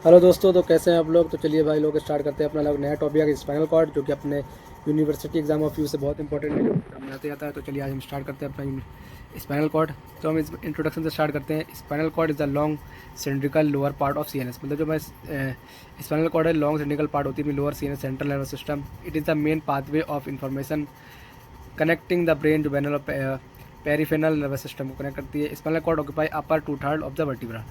Hello दोस्तों, तो कैसे हैं आप लोग। तो चलिए भाई लोग स्टार्ट करते हैं अपना लोग नया टॉपिक स्पाइनल कॉर्ड, जो कि अपने यूनिवर्सिटी एग्जाम ऑफ व्यू से बहुत इंपॉर्टेंट है, जो एग्जाम में आते जाता है। तो चलिए आज हम स्टार्ट करते हैं अपना स्पाइनल कॉर्ड। तो हम इस इंट्रोडक्शन से स्टार्ट करते हैं। Spinal cord is the long cylindrical lower part of CNS. मतलब जो मैं स्पाइनल कॉर्ड है, लॉन्ग सिलिंड्रिकल पार्ट होती है lower CNS, central nervous system. It is the main pathway of information connecting the brain, जो बैनल पेरिफेरल नर्वस सिस्टम को connect करती है। Spinal cord occupy upper 2/3 of the vertebra.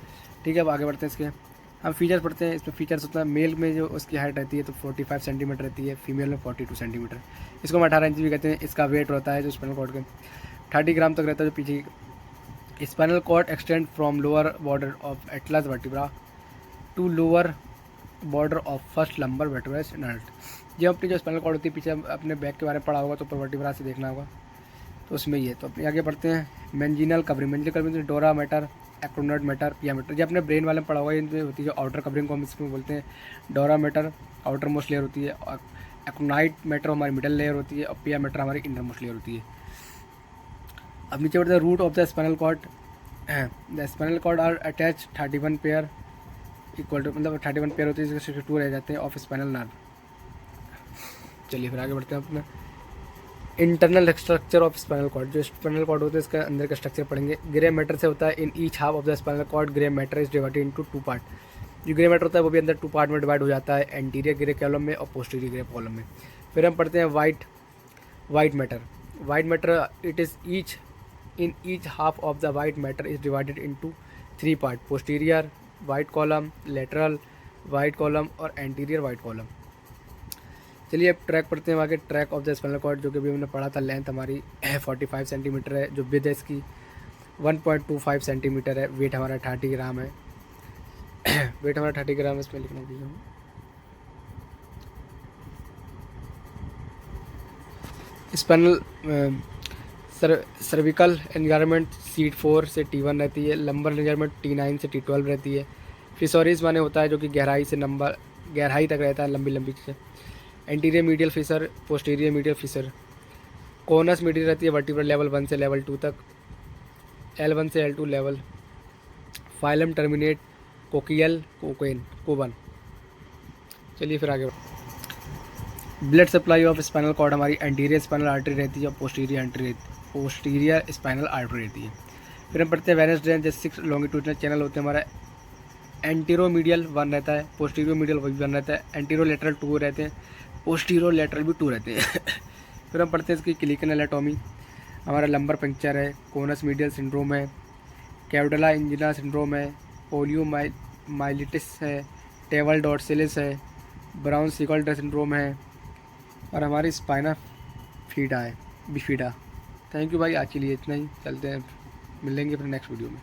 ठीक है, अब आगे बढ़ते हैं। इसके हम फीचर्स पढ़ते हैं। इसमें फीचर्स होता है, मेल में जो उसकी हाइट रहती है तो 45 सेंटीमीटर रहती है, फीमेल में 42 सेंटीमीटर। इसको हम 18 इंच भी कहते हैं। इसका वेट होता है जो स्पाइनल कॉर्ड के 30 ग्राम तक रहता है, जो पीछे। Spinal cord extend from lower border of atlas vertebra to lower border of first lumbar vertebra in adult. जब अपनी जो स्पाइनल कॉर्ड होती है, पीछे अपने बैक के बारे में पढ़ा होगा तो ऊपर वर्टिब्रा से देखना होगा, तो उसमें ये। तो अपने आगे बढ़ते हैं। मेंजिनल कवरिंग। मेंजिनल कवरिंग डोरा मैटर, एक्रोनोइड मैटर, पिया मैटर। जो अपने ब्रेन वाले में पढ़ा हुआ है, इनमें होती है जो आउटर कवरिंग को हम इसमें बोलते हैं डोरा मैटर, आउटर मोस्ट लेयर होती है। और एक्रोनोइड मैटर हमारी मिडल लेयर होती है, और पिया मैटर हमारी इंटर मोस्ट लेयर होती है। अब नीचे बढ़ते हैं। Root of the spinal cord. The spinal cord are attach 31 pair equal to, मतलब 31 पेयर होती है, जिसके 62 रह जाते हैं ऑफ स्पाइनल नर्व। चलिए फिर आगे बढ़ते हैं अपना internal structure of spinal cord. जो स्पाइनल कॉर्ड होता है इसका अंदर का स्ट्रक्चर पढ़ेंगे। ग्रे मैटर से होता है। In each half of the spinal cord grey matter is divided into 2 part. जो ग्रे मैटर होता है वो भी अंदर 2 पार्ट में डिवाइड हो जाता है, एंटीरियर ग्रे कॉलम में और पोस्टीरियर ग्रे कॉलम में। फिर हम पढ़ते हैं white matter. White matter it is in each half of the white matter is divided into 3 part, posterior white column, lateral white column और एंटीरियर वाइट कॉलम। चलिए अब ट्रैक पढ़ते हैं। आगे track of the spinal cord, जो कि अभी हमने पढ़ा था, लेंथ हमारी 45 सेंटीमीटर है, जो विड्थ है इसकी 1.25 सेंटीमीटर है, वेट हमारा 30 ग्राम है। वेट हमारा 30 ग्राम है, इसमें लिखना दीजिए। स्पाइनल सर्विकल एनवायरनमेंट सीट 4 से T1 रहती है, लंबर एनवायरनमेंट T9 से T12 रहती है। फिशोरीज माने होता है जो कि गहराई तक रहता है, लंबी लंबी चीज़ें। Anterior medial fissure, posterior medial fissure. Conus medial रहती है वर्टिब्रल लेवल 1 से लेवल 2 तक, L1 से L2 level. Filum terminale coccygeal कोबन। चलिए फिर आगे। Blood supply of spinal cord हमारी एंटीरियर स्पाइनल आर्टरी रहती है और पोस्टीरियर स्पाइनल आर्टरी रहती है। फिर हम पढ़ते हैं वेनस ड्रेन। जैसे 6 लॉन्गिट्यूडनल चैनल होते हैं। हमारा एंटीरोमीडियल 1 रहता है, पोस्टीरियो मीडियल 1 रहता है, एंटीरो लेटरल 2 रहते हैं, पोस्टीरियो लेटरल भी 2 रहते हैं। फिर हम पढ़ते हैं इसकी क्लिनिकल एनाटॉमी। हमारा लंबर पंक्चर है, कोनस मीडियल सिंड्रोम है, कैवडला इंजिना सिंड्रोम है, पोलियो माइलिटिस है, टेबल डॉर्सिलिस है, ब्राउन सिकल्टर सिंड्रोम है, और हमारी स्पाइना बिफिडा। थैंक यू भाई, आज के लिए इतना ही। चलते हैं, मिलेंगे अपने नेक्स्ट वीडियो में।